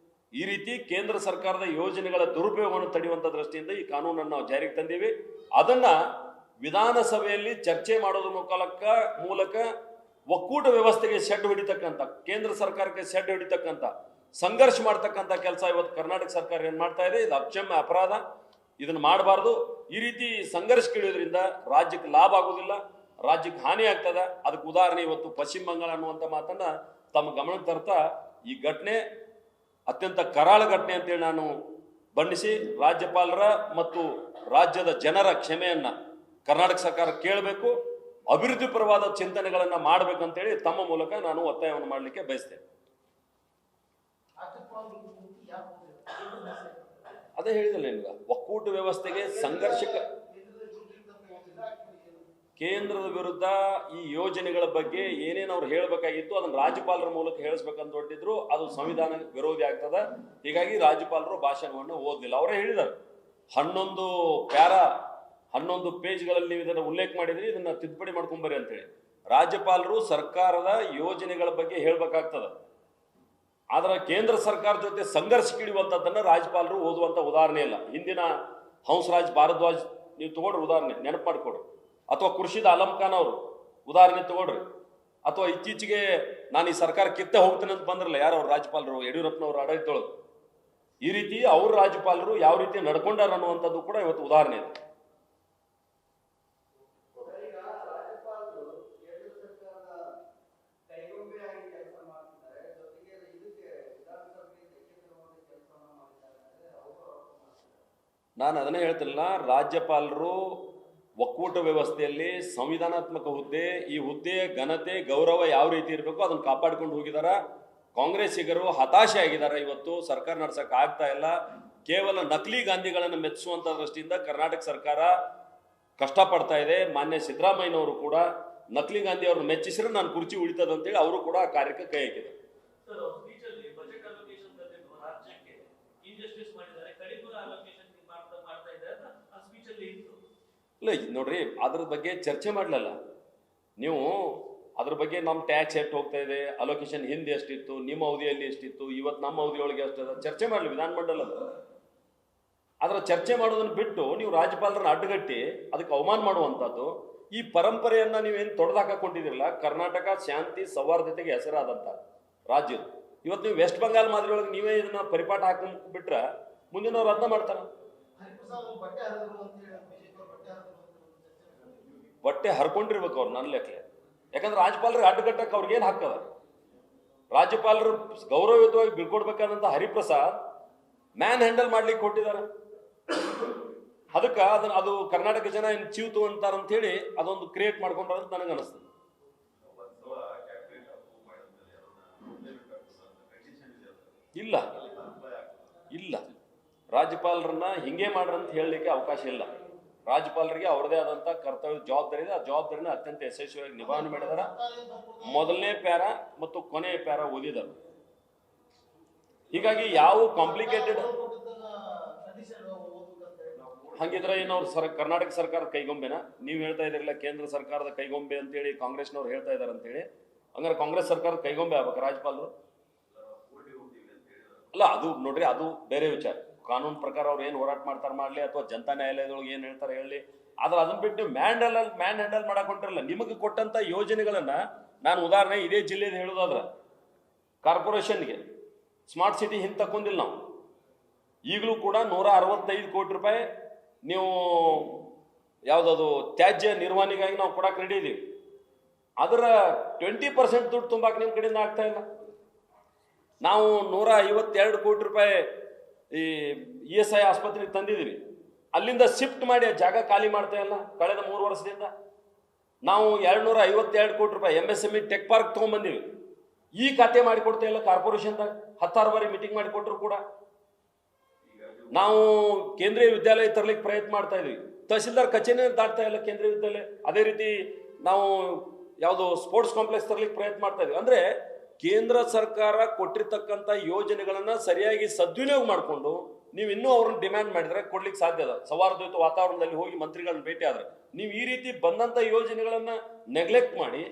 ಈ ರೀತಿ ಕೇಂದ್ರ ಸರ್ಕಾರದ ಯೋಜನೆಗಳ ದುರುಪಯೋಗವನ್ನು ತಡೆಯುವಂಥ ದೃಷ್ಟಿಯಿಂದ ಈ ಕಾನೂನನ್ನು ನಾವು ಜಾರಿಗೆ ತಂದೀವಿ. ಅದನ್ನ ವಿಧಾನಸಭೆಯಲ್ಲಿ ಚರ್ಚೆ ಮಾಡೋದ್ರ ಮೂಲಕ ಒಕ್ಕೂಟ ವ್ಯವಸ್ಥೆಗೆ ಸೆಡ್ ಹೊಡಿತಕ್ಕಂಥ, ಕೇಂದ್ರ ಸರ್ಕಾರಕ್ಕೆ ಸೆಡ್ ಹೊಡಿತಕ್ಕಂಥ, ಸಂಘರ್ಷ ಮಾಡ್ತಕ್ಕಂಥ ಕೆಲಸ ಇವತ್ತು ಕರ್ನಾಟಕ ಸರ್ಕಾರ ಏನ್ ಮಾಡ್ತಾ ಇದೆ, ಇದು ಅಕ್ಷಮ್ಯ ಅಪರಾಧ. ಇದನ್ನ ಮಾಡಬಾರ್ದು. ಈ ರೀತಿ ಸಂಘರ್ಷಕ್ಕಿಳಿಯೋದ್ರಿಂದ ರಾಜ್ಯಕ್ಕೆ ಲಾಭ ಆಗೋದಿಲ್ಲ, ರಾಜ್ಯಕ್ಕೆ ಹಾನಿ ಆಗ್ತದ. ಅದಕ್ಕೆ ಉದಾಹರಣೆ ಇವತ್ತು ಪಶ್ಚಿಮ ಬಂಗಾಳ ಅನ್ನುವಂಥ ಮಾತನ್ನ ತಮ್ಮ ಗಮನಕ್ಕೆ ತರ್ತಾ ಈ ಘಟನೆ ಅತ್ಯಂತ ಕರಾಳ ಘಟನೆ ಅಂತೇಳಿ ನಾನು ಬಣ್ಣಿಸಿ ರಾಜ್ಯಪಾಲರ ಮತ್ತು ರಾಜ್ಯದ ಜನರ ಕ್ಷಮೆಯನ್ನ ಕರ್ನಾಟಕ ಸರ್ಕಾರ ಕೇಳಬೇಕು, ಅಭಿವೃದ್ಧಿ ಪರವಾದ ಚಿಂತನೆಗಳನ್ನ ಮಾಡಬೇಕಂತೇಳಿ ತಮ್ಮ ಮೂಲಕ ನಾನು ಒತ್ತಾಯವನ್ನು ಮಾಡಲಿಕ್ಕೆ ಬಯಸ್ತೇನೆ. ಅದೇ ಹೇಳಿದಲ್ಲ ನಿಮ್ಗೆ, ಒಕ್ಕೂಟ ವ್ಯವಸ್ಥೆಗೆ ಸಂಘರ್ಷಕ್ಕೆ ಕೇಂದ್ರದ ವಿರುದ್ಧ ಈ ಯೋಜನೆಗಳ ಬಗ್ಗೆ ಏನೇನು ಅವ್ರು ಹೇಳಬೇಕಾಗಿತ್ತು ಅದನ್ನು ರಾಜ್ಯಪಾಲರ ಮೂಲಕ ಹೇಳಿಸ್ಬೇಕಂತ ಹೊರಟಿದ್ರು. ಅದು ಸಂವಿಧಾನ ವಿರೋಧಿ ಆಗ್ತದ. ಹೀಗಾಗಿ ರಾಜ್ಯಪಾಲರು ಭಾಷಣವನ್ನು ಓದಲಿಲ್ಲ. ಅವರೇ ಹೇಳಿದ್ದಾರೆ 11 ಪೇಜ್ಗಳಲ್ಲಿ ನೀವು ಇದನ್ನು ಉಲ್ಲೇಖ ಮಾಡಿದ್ರಿ, ಇದನ್ನ ತಿದ್ದುಪಡಿ ಮಾಡ್ಕೊಂಬರಿ ಅಂತೇಳಿ. ರಾಜ್ಯಪಾಲರು ಸರ್ಕಾರದ ಯೋಜನೆಗಳ ಬಗ್ಗೆ ಹೇಳ್ಬೇಕಾಗ್ತದ. ಆದ್ರೆ ಕೇಂದ್ರ ಸರ್ಕಾರ ಜೊತೆ ಸಂಘರ್ಷಕ್ಕಿಳಿಯುವಂಥದ್ದನ್ನು ರಾಜ್ಯಪಾಲರು ಓದುವಂಥ ಉದಾಹರಣೆ ಇಲ್ಲ. ಹಿಂದಿನ ಹಂಸರಾಜ್ ಭಾರದ್ವಾಜ್ ನೀವು ತಗೊಳ್ರಿ ಉದಾಹರಣೆ, ನೆನಪು ಮಾಡಿಕೊಡ್ರಿ. ಅಥವಾ ಖುರ್ಷಿದ್ ಆಲಂ ಖಾನ್ ಅವರು ಉದಾಹರಣೆ ತಗೊಳ್ರಿ. ಅಥವಾ ಇತ್ತೀಚೆಗೆ ನಾನು ಈ ಸರ್ಕಾರ ಕಿತ್ತೆ ಹೋಗ್ತೇನೆ ಅಂತ ಬಂದ್ರಲ್ಲ ಯಾರು ಅವ್ರ ರಾಜ್ಯಪಾಲರು, ಯಡಿಯೂರಪ್ಪನವರು ಆಡಳಿತೊಳಗೆ. ಈ ರೀತಿ ಅವ್ರ ರಾಜ್ಯಪಾಲರು ಯಾವ ರೀತಿ ನಡ್ಕೊಂಡಾರ ಅನ್ನುವಂಥದ್ದು ಕೂಡ ಇವತ್ತು ಉದಾಹರಣೆ ಇದೆ. ನಾನು ಅದನ್ನೇ ಹೇಳ್ತಿಲ್ಲ, ರಾಜ್ಯಪಾಲರು ಒಕ್ಕೂಟ ವ್ಯವಸ್ಥೆಯಲ್ಲಿ ಸಂವಿಧಾನಾತ್ಮಕ ಹುದ್ದೆ, ಈ ಹುದ್ದೆಯ ಘನತೆ ಗೌರವ ಯಾವ ರೀತಿ ಇರಬೇಕು ಅದನ್ನು ಕಾಪಾಡ್ಕೊಂಡು ಹೋಗಿದಾರ. ಕಾಂಗ್ರೆಸ್ಸಿಗರು ಹತಾಶೆ ಆಗಿದ್ದಾರೆ. ಇವತ್ತು ಸರ್ಕಾರ ನಡ್ಸಕ್ ಆಗ್ತಾ ಇಲ್ಲ. ಕೇವಲ ನಕಲಿ ಗಾಂಧಿಗಳನ್ನು ಮೆಚ್ಚಿಸುವಂತ ದೃಷ್ಟಿಯಿಂದ ಕರ್ನಾಟಕ ಸರ್ಕಾರ ಕಷ್ಟಪಡ್ತಾ ಇದೆ. ಮಾನ್ಯ ಸಿದ್ದರಾಮಯ್ಯನವರು ಕೂಡ ನಕಲಿ ಗಾಂಧಿ ಅವ್ರನ್ನ ಮೆಚ್ಚಿಸಿದ್ರೆ ನಾನು ಕುರ್ಚಿ ಉಳಿತದ ಅಂತೇಳಿ ಅವರು ಕೂಡ ಆ ಕಾರ್ಯಕ್ಕೆ ಕೈ ಹಾಕಿದ್ದಾರೆ. ಇಲ್ಲ ನೋಡ್ರಿ, ಅದ್ರ ಬಗ್ಗೆ ಚರ್ಚೆ ಮಾಡಲಲ್ಲ ನೀವು. ಅದ್ರ ಬಗ್ಗೆ ನಮ್ಮ ಟ್ಯಾಕ್ಸ್ ಎಷ್ಟು ಹೋಗ್ತಾ ಇದೆ, ಅಲೋಕೇಶನ್ ಹಿಂದೆ ಎಷ್ಟಿತ್ತು, ನಿಮ್ಮ ಅವಧಿಯಲ್ಲಿ ಎಷ್ಟಿತ್ತು, ಇವತ್ತು ನಮ್ಮ ಅವಧಿಯೊಳಗೆ ಎಷ್ಟದ ಚರ್ಚೆ ಮಾಡಲಿ ವಿಧಾನಮಂಡಲದ. ಅದರ ಚರ್ಚೆ ಮಾಡೋದನ್ನು ಬಿಟ್ಟು ನೀವು ರಾಜ್ಯಪಾಲರನ್ನ ಅಡ್ಡಗಟ್ಟಿ ಅದಕ್ಕೆ ಅವಮಾನ ಮಾಡುವಂಥದ್ದು, ಈ ಪರಂಪರೆಯನ್ನ ನೀವೇನು ತೊಡೆದಾಕೊಂಡಿದಿರಲ್ಲ. ಕರ್ನಾಟಕ ಶಾಂತಿ ಸೌಹಾರ್ದತೆಗೆ ಹೆಸರಾದಂಥ ರಾಜ್ಯ. ಇವತ್ತು ನೀವು ವೆಸ್ಟ್ ಬೆಂಗಾಲ್ ಮಾದರಿ ಒಳಗೆ ನೀವೇ ಇದನ್ನ ಪರಿಪಾಠ ಹಾಕೊಂಡ್ಬಿಟ್ರೆ ಮುಂದಿನವ್ರು ಅದನ್ನ ಮಾಡ್ತಾರ. ಬಟ್ಟೆ ಹರ್ಕೊಂಡಿರ್ಬೇಕು ಅವ್ರು ನನ್ನ ಲೆಕ್ಕ. ಯಾಕಂದ್ರೆ ರಾಜ್ಯಪಾಲರಿಗೆ ಅಡ್ಡಗಟ್ಟಕ್ಕೆ ಅವ್ರಿಗೇನು ಹಾಕದ. ರಾಜ್ಯಪಾಲರು ಗೌರವಯುತವಾಗಿ ಬೀಳ್ಕೊಡ್ಬೇಕಾದಂತ ಹರಿಪ್ರಸಾದ್ ಮ್ಯಾನ್ ಹ್ಯಾಂಡಲ್ ಮಾಡ್ಲಿಕ್ಕೆ ಕೊಟ್ಟಿದ್ದಾರೆ. ಅದಕ್ಕೆ ಅದು ಕರ್ನಾಟಕ ಜನ ಏನು ಚೀವ್ತು ಅಂತಾರಂತ ಹೇಳಿ ಅದೊಂದು ಕ್ರಿಯೇಟ್ ಮಾಡ್ಕೊಂಡ್ರ ಅಂತ ನನಗೆ ಅನಿಸ್ತದೆ. ಇಲ್ಲ ಇಲ್ಲ, ರಾಜ್ಯಪಾಲರನ್ನ ಹಿಂಗೆ ಮಾಡ್ರಂತ ಹೇಳಲಿಕ್ಕೆ ಅವಕಾಶ ಇಲ್ಲ. ರಾಜ್ಯಪಾಲರಿಗೆ ಅವ್ರದೇ ಆದಂತ ಕರ್ತವ್ಯ ಜವಾಬ್ದಾರಿ ಇದೆ. ಆ ಜವಾಬ್ದಾರಿನ ಅತ್ಯಂತ ಯಶಸ್ವಿಯಾಗಿ ನಿಭಾವಣೆ ಮಾಡಿದಾರ. ಮೊದಲನೇ ಪ್ಯಾರ ಮತ್ತು ಕೊನೆಯ ಪ್ಯಾರ ಓದಿದರು. ಹೀಗಾಗಿ ಯಾವ ಕಾಂಪ್ಲಿಕೇಟೆಡ್ ಹಂಗಿದ್ರೆ ಏನವ್ರು ಕರ್ನಾಟಕ ಸರ್ಕಾರ ಕೈಗೊಂಬೆನ ನೀವು ಹೇಳ್ತಾ ಇದ್ರಲ್ಲ, ಕೇಂದ್ರ ಸರ್ಕಾರದ ಕೈಗೊಂಬೆ ಅಂತೇಳಿ ಕಾಂಗ್ರೆಸ್ನವ್ರು ಹೇಳ್ತಾ ಇದಾರೆ ಅಂತೇಳಿ. ಹಂಗಾರೆ ಕಾಂಗ್ರೆಸ್ ಸರ್ಕಾರದ ಕೈಗೊಂಬೆ ಆಗ್ಬೇಕು ರಾಜ್ಯಪಾಲರು? ಅಲ್ಲ, ಅದು ನೋಡ್ರಿ, ಅದು ಬೇರೆ ವಿಚಾರ. ಕಾನೂನು ಪ್ರಕಾರ ಅವ್ರು ಏನು ಹೋರಾಟ ಮಾಡ್ತಾರೆ ಮಾಡಲಿ, ಅಥವಾ ಜನತಾ ನ್ಯಾಯಾಲಯದೊಳಗೆ ಏನು ಹೇಳ್ತಾರೆ ಹೇಳಿ. ಆದ್ರೆ ಅದನ್ನ ಬಿಟ್ಟು ಮ್ಯಾನ್ ಹ್ಯಾಂಡಲ್ ಮಾಡಕ್ ಹೊಂಟಿರಲ್ಲ. ನಿಮಗೆ ಕೊಟ್ಟಂತ ಯೋಜನೆಗಳನ್ನ ನಾನು ಉದಾಹರಣೆ ಇದೇ ಜಿಲ್ಲೆದ ಹೇಳೋದಾದ್ರೆ, ಕಾರ್ಪೊರೇಷನ್ಗೆ ಸ್ಮಾರ್ಟ್ ಸಿಟಿ ಹಿಂದೆ ತಕ್ಕೊಂಡಿಲ್ಲ ನಾವು. ಈಗಲೂ ಕೂಡ 165 ಕೋಟಿ ರೂಪಾಯಿ ನೀವು ಯಾವುದದು ತ್ಯಾಜ್ಯ ನಿರ್ವಹಣೆಗಾಗಿ ನಾವು ಕೊಡಕ್ಕೆ ರೆಡಿ ಇದೀವಿ. ಅದರ 20% ದುಡ್ಡು ತುಂಬಾಕ್ ನಿಮ್ಮ ಕಡೆಯಿಂದ ಆಗ್ತಾ ಇಲ್ಲ. ನಾವು 152 ಕೋಟಿ ರೂಪಾಯಿ ಈ ESI ಆಸ್ಪತ್ರೆಗೆ ತಂದಿದ್ದೀವಿ. ಅಲ್ಲಿಂದ ಶಿಫ್ಟ್ ಮಾಡಿ ಆ ಜಾಗ ಖಾಲಿ ಮಾಡ್ತಾ ಇಲ್ಲ ಕಳೆದ 3 ವರ್ಷದಿಂದ. ನಾವು 252 ಕೋಟಿ ರೂಪಾಯಿ MSME ಟೆಕ್ ಪಾರ್ಕ್ ತೊಗೊಂಡ್ಬಂದೀವಿ. ಈ ಖಾತೆ ಮಾಡಿಕೊಡ್ತಾ ಇಲ್ಲ ಕಾರ್ಪೊರೇಷನ್ದಾಗ. 16 ಬಾರಿ ಮೀಟಿಂಗ್ ಮಾಡಿಕೊಟ್ರು ಕೂಡ. ನಾವು ಕೇಂದ್ರೀಯ ವಿದ್ಯಾಲಯ ತರಲಿಕ್ಕೆ ಪ್ರಯತ್ನ ಮಾಡ್ತಾ ಇದೀವಿ. ತಹಸೀಲ್ದಾರ್ ಕಚೇರಿ ದಾಟ್ತಾ ಇಲ್ಲ ಕೇಂದ್ರೀಯ ವಿದ್ಯಾಲಯ. ಅದೇ ರೀತಿ ನಾವು ಯಾವುದು ಸ್ಪೋರ್ಟ್ಸ್ ಕಾಂಪ್ಲೆಕ್ಸ್ ತರಲಿಕ್ಕೆ ಪ್ರಯತ್ನ ಮಾಡ್ತಾ ಇದೀವಿ. ಅಂದ್ರೆ ಕೇಂದ್ರ ಸರ್ಕಾರ ಕೊಟ್ಟಿರ್ತಕ್ಕಂಥ ಯೋಜನೆಗಳನ್ನ ಸರಿಯಾಗಿ ಸದ್ವಿನಿಯೋಗ ಮಾಡಿಕೊಂಡು ನೀವು ಇನ್ನೂ ಅವ್ರನ್ನ ಡಿಮ್ಯಾಂಡ್ ಮಾಡಿದ್ರೆ ಕೊಡ್ಲಿಕ್ಕೆ ಸಾಧ್ಯ ಅದ. ಸೌಹಾರ್ದಯುತ ವಾತಾವರಣದಲ್ಲಿ ಹೋಗಿ ಮಂತ್ರಿಗಳನ್ನ ಭೇಟಿ ಆದ್ರೆ ನೀವು ಈ ರೀತಿ ಬಂದಂತ ಯೋಜನೆಗಳನ್ನ ನೆಗ್ಲೆಕ್ಟ್ ಮಾಡಿ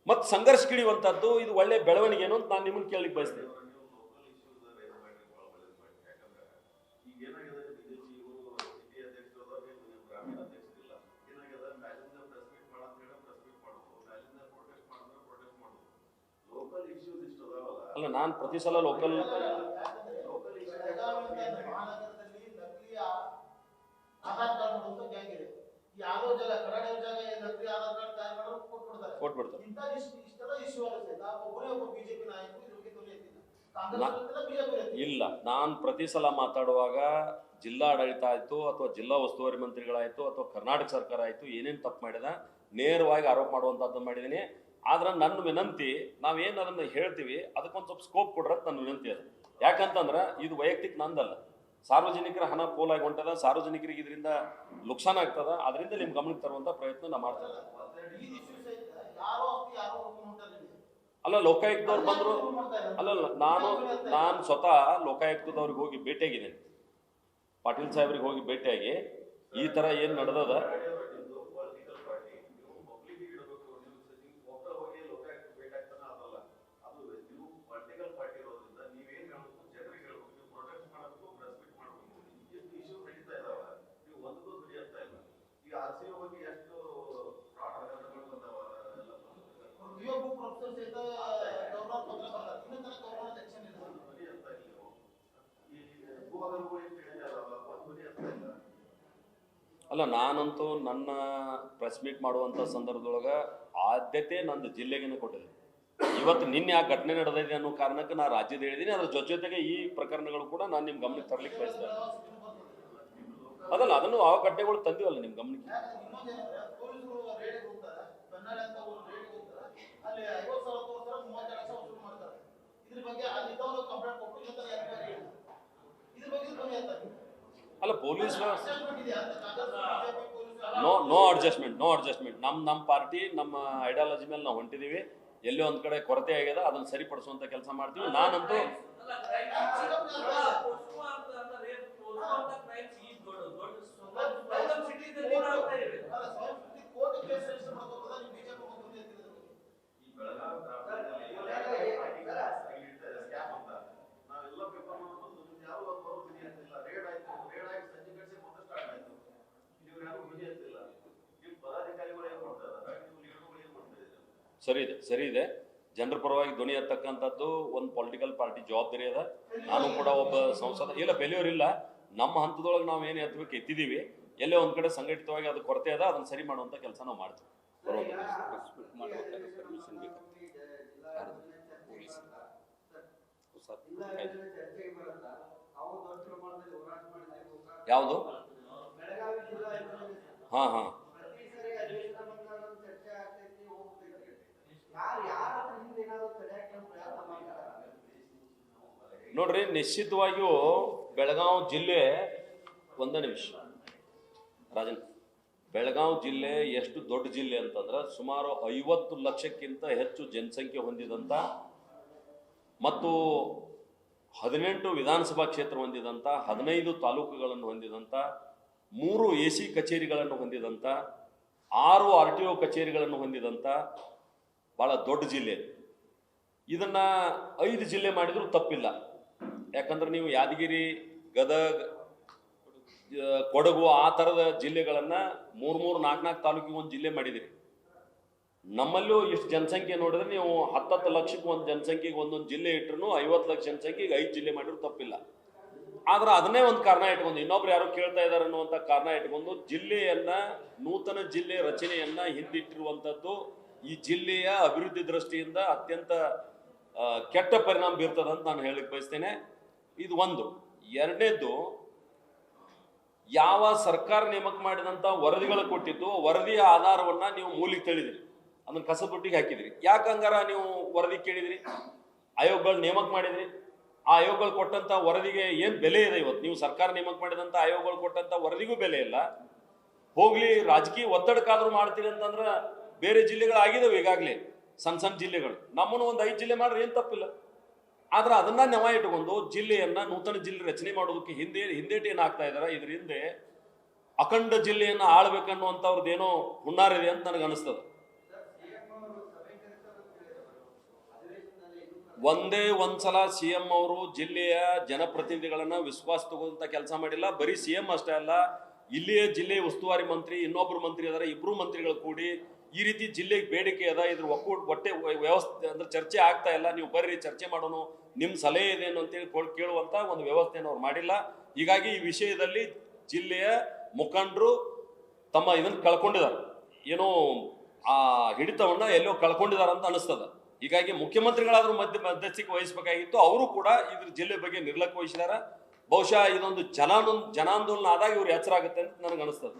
ಮತ್ತೆ ಸಂಘರ್ಷಕ್ಕಿಳಿಯುವಂತದ್ದು ಇದು ಒಳ್ಳೆ ಬೆಳವಣಿಗೆ ಏನು ಅಂತ ನಾನು ನಿಮ್ಮನ್ನ ಕೇಳಲಿಕ್ಕೆ ಬಯಸ್ತೇನೆ. ಅಲ್ಲ ನಾನು ಪ್ರತಿ ಸಲ ಲೋಕಲ್ ಕೊಟ್ಬಿಡ್ತಾರೆ. ಇಲ್ಲ, ನಾನು ಪ್ರತಿ ಸಲ ಮಾತಾಡುವಾಗ ಜಿಲ್ಲಾಡಳಿತ ಆಯ್ತು ಅಥವಾ ಜಿಲ್ಲಾ ಉಸ್ತುವಾರಿ ಮಂತ್ರಿಗಳಾಯ್ತು ಅಥವಾ ಕರ್ನಾಟಕ ಸರ್ಕಾರ ಆಯ್ತು ಏನೇನು ತಪ್ಪು ಮಾಡಿದ ನೇರವಾಗಿ ಆರೋಪ ಮಾಡುವಂತದ್ದು ಮಾಡಿದೀನಿ. ಆದ್ರೆ ನನ್ನ ವಿನಂತಿ, ನಾವೇನು ಅದನ್ನ ಹೇಳ್ತೀವಿ ಅದಕ್ಕೊಂದು ಸ್ವಲ್ಪ ಸ್ಕೋಪ್ ಕೊಡ್ರ ನನ್ನ ವಿನಂತಿ ಅದು. ಯಾಕಂತಂದ್ರೆ ಇದು ವೈಯಕ್ತಿಕ ನಂದಲ್ಲ, ಸಾರ್ವಜನಿಕರ ಹಣ ಪೋಲಾಗಿ ಹೊಂಟದ, ಸಾರ್ವಜನಿಕರಿಗೆ ಇದರಿಂದ ನುಕ್ಸಾನ ಆಗ್ತದ. ಅದರಿಂದ ನಿಮ್ ಗಮನಕ್ಕೆ ತರುವಂತ ಪ್ರಯತ್ನ ನಾ ಮಾಡ್ತೇನೆ. ಅಲ್ಲ ಲೋಕಾಯುಕ್ತದವ್ರು ಬಂದ್ರು, ಅಲ್ಲಲ್ಲ ನಾನು ಸ್ವತಃ ಲೋಕಾಯುಕ್ತದವ್ರಿಗೆ ಹೋಗಿ ಭೇಟಿಯಾಗಿದ್ದೇನೆ. ಪಾಟೀಲ್ ಸಾಹೇಬ್ರಿಗೆ ಹೋಗಿ ಭೇಟಿಯಾಗಿ ಈ ತರ ಏನ್ ನಡೆದದ ಅಲ್ಲ, ನಾನಂತೂ ನನ್ನ ಪ್ರೆಸ್ ಮೀಟ್ ಮಾಡುವಂಥ ಸಂದರ್ಭದೊಳಗೆ ಆದ್ಯತೆ ನಂದು ಜಿಲ್ಲೆಗೆ ಕೊಟ್ಟಿದೆ. ಇವತ್ತು ನಿನ್ನೆ ಆ ಘಟನೆ ನಡೆದಿದೆ ಅನ್ನೋ ಕಾರಣಕ್ಕೆ ನಾನು ರಾಜ್ಯದ ಹೇಳಿದ್ದೀನಿ. ಅದ್ರ ಜೊತೆಗೆ ಈ ಪ್ರಕರಣಗಳು ಕೂಡ ನಾನು ನಿಮ್ಮ ಗಮನಕ್ಕೆ ತರಲಿಕ್ಕೆ ಬಯಸ್ತೇನೆ. ಅದಲ್ಲ, ಅದನ್ನು ಆ ಘಟನೆಗಳು ತಂದಿವಲ್ಲ ನಿಮ್ಮ ಗಮನಕ್ಕೆ. ಅಲ್ಲ ಪೊಲೀಸ್ ನೋ ಅಡ್ಜಸ್ಟ್ಮೆಂಟ್ ನಮ್ಮ ಪಾರ್ಟಿ ನಮ್ಮ ಐಡಿಯಾಲಜಿ ಮೇಲೆ ನಾವು ಹೊಂಟಿದೀವಿ. ಎಲ್ಲೋ ಒಂದ್ ಕಡೆ ಕೊರತೆ ಆಗ್ಯದ, ಅದನ್ನ ಸರಿಪಡಿಸುವಂತ ಕೆಲಸ ಮಾಡ್ತೀವಿ. ನಾನಂತೂ ಸರಿ ಇದೆ. ಜನರ ಪರವಾಗಿ ಧ್ವನಿ ಎತ್ತಕ್ಕಂಥದ್ದು ಒಂದು ಪೊಲಿಟಿಕಲ್ ಪಾರ್ಟಿ ಜವಾಬ್ದಾರಿ ಅದ. ನಾನು ಕೂಡ ಒಬ್ಬ ಸಂಸದ. ಇಲ್ಲ ಫೇಲ್ಯೂರ್ ಇಲ್ಲ, ನಮ್ಮ ಹಂತದೊಳಗೆ ನಾವು ಏನು ಎತ್ತಬೇಕು ಎತ್ತಿದ್ದೀವಿ. ಎಲ್ಲೇ ಒಂದ್ ಕಡೆ ಸಂಘಟಿತವಾಗಿ ಅದು ಕೊರತೆ ಅದ, ಅದನ್ನ ಸರಿ ಮಾಡುವಂತ ಕೆಲಸ ನಾವು ಮಾಡ್ತೀವಿ. ಯಾವುದು? ಹಾ ಹಾ ನೋಡ್ರಿ, ನಿಶ್ಚಿತವಾಗಿಯೂ ಬೆಳಗಾವಿ ಜಿಲ್ಲೆ, ಒಂದೇ ನಿಮಿಷ ರಾಜನ್, ಬೆಳಗಾವಿ ಜಿಲ್ಲೆ ಎಷ್ಟು ದೊಡ್ಡ ಜಿಲ್ಲೆ ಅಂತಂದ್ರೆ ಸುಮಾರು 50 ಲಕ್ಷಕ್ಕಿಂತ ಹೆಚ್ಚು ಜನಸಂಖ್ಯೆ ಹೊಂದಿದಂತ ಮತ್ತು 18 ವಿಧಾನಸಭಾ ಕ್ಷೇತ್ರ ಹೊಂದಿದಂತ, 15 ತಾಲೂಕುಗಳನ್ನು ಹೊಂದಿದಂತ, 3 AC ಕಚೇರಿಗಳನ್ನು ಹೊಂದಿದಂತ, 6 RTO ಕಚೇರಿಗಳನ್ನು ಹೊಂದಿದಂತ ಬಹಳ ದೊಡ್ಡ ಜಿಲ್ಲೆ. ಇದನ್ನ 5 ಜಿಲ್ಲೆ ಮಾಡಿದ್ರು ತಪ್ಪಿಲ್ಲ. ಯಾಕಂದ್ರೆ ನೀವು ಯಾದಗಿರಿ, ಗದಗ, ಕೊಡಗು ಆ ಥರದ ಜಿಲ್ಲೆಗಳನ್ನ 3 4 ತಾಲೂಕಿಗೆ ಒಂದು ಜಿಲ್ಲೆ ಮಾಡಿದಿರಿ. ನಮ್ಮಲ್ಲೂ ಇಷ್ಟು ಜನಸಂಖ್ಯೆ ನೋಡಿದ್ರೆ ನೀವು 10 ಲಕ್ಷಕ್ಕೆ ಒಂದು ಜನಸಂಖ್ಯೆಗೆ ಒಂದೊಂದು ಜಿಲ್ಲೆ ಇಟ್ಟರು 50 ಲಕ್ಷ ಜನಸಂಖ್ಯೆಗೆ 5 ಜಿಲ್ಲೆ ಮಾಡಿದ್ರು ತಪ್ಪಿಲ್ಲ. ಆದ್ರೆ ಅದನ್ನೇ ಒಂದು ಕಾರಣ ಇಟ್ಕೊಂಡು, ಇನ್ನೊಬ್ರು ಯಾರು ಕೇಳ್ತಾ ಇದ್ದಾರೆ ಅನ್ನುವಂಥ ಕಾರಣ ಇಟ್ಕೊಂಡು ಜಿಲ್ಲೆಯನ್ನ, ನೂತನ ಜಿಲ್ಲೆ ರಚನೆಯನ್ನ ಹಿಂದಿಟ್ಟಿರುವಂಥದ್ದು ಈ ಜಿಲ್ಲೆಯ ಅಭಿವೃದ್ಧಿ ದೃಷ್ಟಿಯಿಂದ ಅತ್ಯಂತ ಕೆಟ್ಟ ಪರಿಣಾಮ ಬೀರ್ತದಂತ ನಾನು ಹೇಳಲಿಕ್ಕೆ ಬಯಸ್ತೇನೆ. ಇದು ಒಂದು. ಎರಡನೇದ್ದು, ಯಾವ ಸರ್ಕಾರ ನೇಮಕ ಮಾಡಿದಂತ ವರದಿಗಳು ಕೊಟ್ಟಿದ್ದು ವರದಿಯ ಆಧಾರವನ್ನ ನೀವು ಮೂಲಿಗೆ ತಳ್ಳಿದ್ರಿ, ಅದನ್ನ ಕಸದೊಟ್ಟಿಗೆ ಹಾಕಿದ್ರಿ. ಯಾಕೆ ಹಂಗಾರ ನೀವು ವರದಿ ಕೇಳಿದ್ರಿ? ಆಯೋಗಗಳು ನೇಮಕ ಮಾಡಿದ್ರಿ, ಆ ಆಯೋಗಗಳು ಕೊಟ್ಟಂತ ವರದಿಗೆ ಏನ್ ಬೆಲೆ ಇದೆ ಇವತ್ತು? ನೀವು ಸರ್ಕಾರ ನೇಮಕ ಮಾಡಿದಂತ ಆಯೋಗಗಳು ಕೊಟ್ಟಂತ ವರದಿಗೂ ಬೆಲೆ ಇಲ್ಲ. ಹೋಗ್ಲಿ ರಾಜಕೀಯ ಒತ್ತಡಕ್ಕಾದ್ರೂ ಮಾಡ್ತೀರಿ ಅಂತಂದ್ರ ಬೇರೆ ಜಿಲ್ಲೆಗಳಾಗಿದ್ದಾವೆ ಈಗಾಗಲೇ, ಸಣ್ಣ ಜಿಲ್ಲೆಗಳು. ನಮ್ಮನ್ನು ಒಂದು 5 ಜಿಲ್ಲೆ ಮಾಡ್ರಿ, ಏನ್ ತಪ್ಪಿಲ್ಲ. ಆದ್ರೆ ಅದನ್ನ ನೆವ ಇಟ್ಕೊಂಡು ಜಿಲ್ಲೆಯನ್ನ ನೂತನ ಜಿಲ್ಲೆ ರಚನೆ ಮಾಡೋದಕ್ಕೆ ಹಿಂದೇಟು ಏನಾಗ್ತಾ ಇದಾರೆ, ಇದ್ರ ಹಿಂದೆ ಅಖಂಡ ಜಿಲ್ಲೆಯನ್ನ ಆಳ್ಬೇಕನ್ನುವಂಥವ್ರದ್ದೇನೋ ಹುನ್ನಾರಿದೆ ಅಂತ ನನಗೆ ಅನಿಸ್ತದ. ಒಂದೇ ಒಂದ್ಸಲ CM ಅವರು ಜಿಲ್ಲೆಯ ಜನಪ್ರತಿನಿಧಿಗಳನ್ನ ವಿಶ್ವಾಸ ತಗೊಂತ ಕೆಲಸ ಮಾಡಿಲ್ಲ. ಬರೀ CM ಅಷ್ಟೇ ಅಲ್ಲ, ಇಲ್ಲಿಯ ಜಿಲ್ಲೆಯ ಉಸ್ತುವಾರಿ ಮಂತ್ರಿ, ಇನ್ನೊಬ್ರು ಮಂತ್ರಿ ಅದಾರ, ಇಬ್ರು ಮಂತ್ರಿಗಳು ಕೂಡಿ ಈ ರೀತಿ ಜಿಲ್ಲೆಗೆ ಬೇಡಿಕೆ ಅದ, ಇದ್ರ ಒಟ್ಟೆ ವ್ಯವಸ್ಥೆ ಅಂದ್ರೆ ಚರ್ಚೆ ಆಗ್ತಾ ಇಲ್ಲ, ನೀವು ಬರ್ರಿ ಚರ್ಚೆ ಮಾಡೋಣ, ನಿಮ್ ಸಲಹೆ ಇದೇನು ಅಂತೇಳಿ ಕೇಳುವಂತ ಒಂದು ವ್ಯವಸ್ಥೆಯನ್ನು ಅವ್ರು ಮಾಡಿಲ್ಲ. ಹೀಗಾಗಿ ಈ ವಿಷಯದಲ್ಲಿ ಜಿಲ್ಲೆಯ ಮುಖಂಡರು ತಮ್ಮ ಇದನ್ನ ಕಳ್ಕೊಂಡಿದ್ದಾರೆ, ಏನೋ ಆ ಹಿಡಿತವನ್ನ ಎಲ್ಲೋ ಕಳ್ಕೊಂಡಿದ್ದಾರೆ ಅಂತ ಅನಿಸ್ತದ. ಹೀಗಾಗಿ ಮುಖ್ಯಮಂತ್ರಿಗಳಾದ್ರೂ ಮಧ್ಯಸ್ಥಿಕೆ ವಹಿಸಬೇಕಾಗಿತ್ತು. ಅವರು ಕೂಡ ಇದ್ರ ಜಿಲ್ಲೆ ಬಗ್ಗೆ ನಿರ್ಲಕ್ಷ್ಯ ವಹಿಸಿದಾರ. ಬಹುಶಃ ಇದೊಂದು ಜನಾಂದೋಲನ ಆದಾಗ ಇವ್ರು ಎಚ್ಚರ ಆಗುತ್ತೆ ಅಂತ ನನಗೆ ಅನಿಸ್ತದೆ.